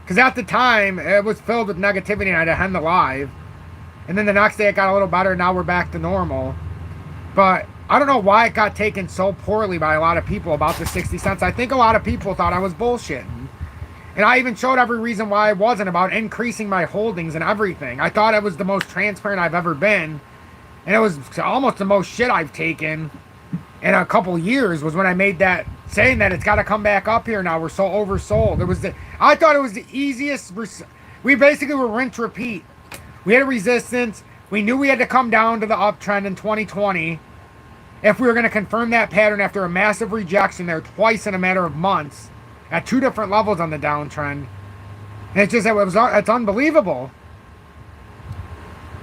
Speaker 1: because at the time it was filled with negativity and I had to end the live. And then the next day it got a little better. Now we're back to normal. But I don't know why it got taken so poorly by a lot of people about the 60 cents. I think a lot of people thought I was bullshitting. And I even showed every reason why I wasn't, about increasing my holdings and everything. I thought I was the most transparent I've ever been. And it was almost the most shit I've taken in a couple years was when I made that, saying that it's got to come back up here now. We're so oversold. I thought it was the easiest. We basically were rinse repeat. We had a resistance. We knew we had to come down to the uptrend in 2020 if we were going to confirm that pattern after a massive rejection there twice in a matter of months at two different levels on the downtrend. And it's just, it's unbelievable.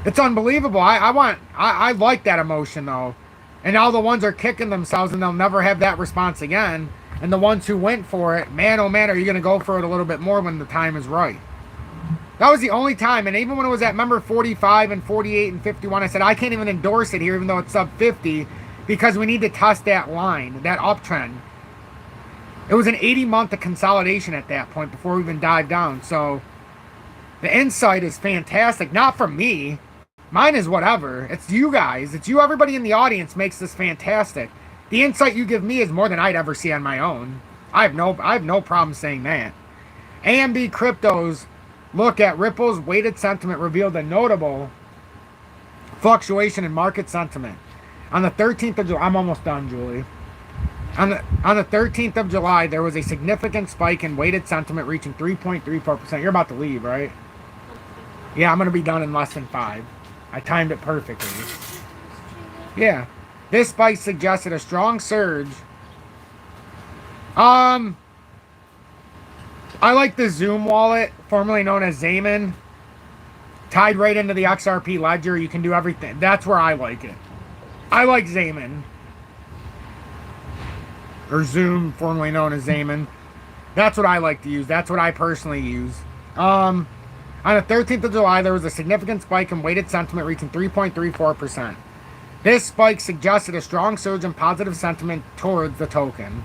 Speaker 1: It's unbelievable. I like that emotion though. And now the ones are kicking themselves and they'll never have that response again. And the ones who went for it, man, oh man, are you going to go for it a little bit more when the time is right? That was the only time. And even when it was at member 45 and 48 and 51, I said, I can't even endorse it here, even though it's sub 50, because we need to test that line, that uptrend. It was an 80-month of consolidation at that point before we even dived down. So the insight is fantastic. Not from me. Mine is whatever. It's you guys. It's you, everybody in the audience makes this fantastic. The insight you give me is more than I'd ever see on my own. I have no problem saying that. AMB Crypto's look at Ripple's weighted sentiment revealed a notable fluctuation in market sentiment. On the 13th of July, I'm almost done, Julie. On the 13th of July, there was a significant spike in weighted sentiment reaching 3.34%. You're about to leave, right? Yeah, I'm going to be done in less than 5. I timed it perfectly. Yeah. This spike suggested a strong surge. I like the Zoom wallet, formerly known as Zaman. Tied right into the XRP ledger. You can do everything. That's where I like it. I like Zaman. Or Zoom, formerly known as Zaman. That's what I like to use. That's what I personally use. On the 13th of July, there was a significant spike in weighted sentiment reaching 3.34%. This spike suggested a strong surge in positive sentiment towards the token.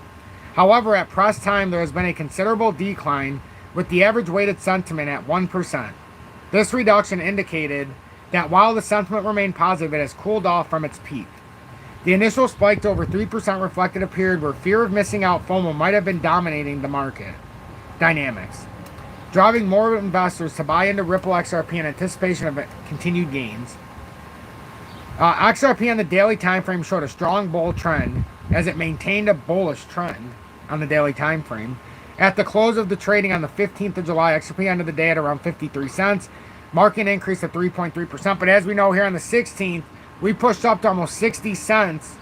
Speaker 1: However, at press time, there has been a considerable decline, with the average weighted sentiment at 1%. This reduction indicated that while the sentiment remained positive, it has cooled off from its peak. The initial spike to over 3% reflected a period where fear of missing out FOMO might have been dominating the market dynamics, driving more investors to buy into Ripple XRP in anticipation of continued gains. XRP on the daily time frame showed a strong bull trend as it maintained a bullish trend on the daily time frame. At the close of the trading on the 15th of July, XRP ended the day at around 53 cents, marking an increase of 3.3%. But as we know, here on the 16th, we pushed up to almost 60 cents.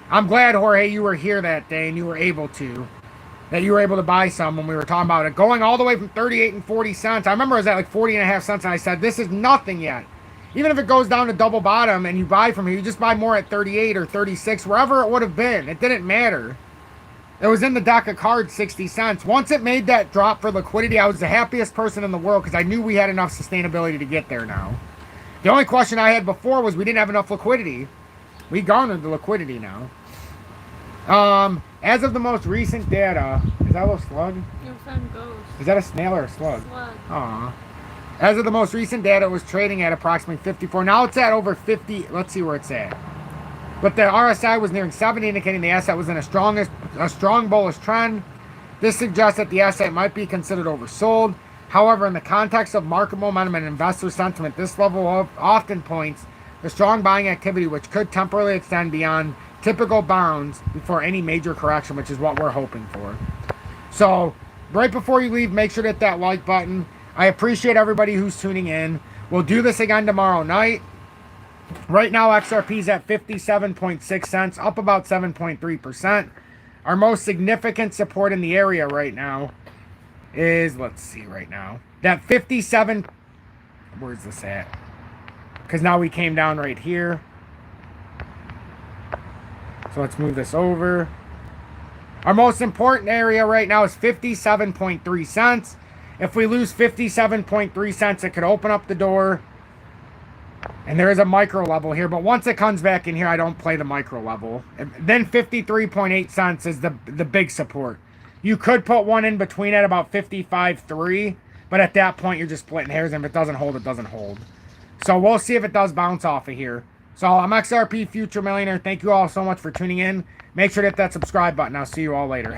Speaker 1: I'm glad, Jorge, you were here that day and you were able to. That you were able to buy some when we were talking about it. Going all the way from 38 and 40 cents. I remember it was at like 40 and a half cents and I said, this is nothing yet. Even if it goes down to double bottom and you buy from here, you just buy more at 38 or 36, wherever it would have been. It didn't matter. It was in the deck of cards, 60 cents. Once it made that drop for liquidity, I was the happiest person in the world because I knew we had enough sustainability to get there now. The only question I had before was we didn't have enough liquidity. We garnered the liquidity now. As of the most recent data, is that a little slug?
Speaker 2: Your friend goes.
Speaker 1: Is that a snail or a slug?
Speaker 2: Slug.
Speaker 1: Aw. As of the most recent data, it was trading at approximately 54. Now it's at over 50. Let's see where it's at. But the RSI was nearing 70, indicating the asset was in a strong bullish trend. This suggests that the asset might be considered oversold. However, in the context of market momentum and investor sentiment, this level often points to strong buying activity, which could temporarily extend beyond typical bounds before any major correction, which is what we're hoping for. So, right before you leave, make sure to hit that like button. I appreciate everybody who's tuning in. We'll do this again tomorrow night. Right now, XRP is at 57.6 cents, up about 7.3%. Our most significant support in the area right now is, let's see right now, that 57, where's this at? Because now we came down right here. So let's move this over. Our most important area right now is 57.3 cents. If we lose 57.3 cents, it could open up the door And there is a micro level here, but once it comes back in here, I don't play the micro level. Then 53.8 cents is the big support. You could put one in between at about 55.3, but at that point, you're just splitting hairs, and if it doesn't hold, it doesn't hold. So we'll see if it does bounce off of here. So I'm XRP Future Millionaire. Thank you all so much for tuning in. Make sure to hit that subscribe button. I'll see you all later.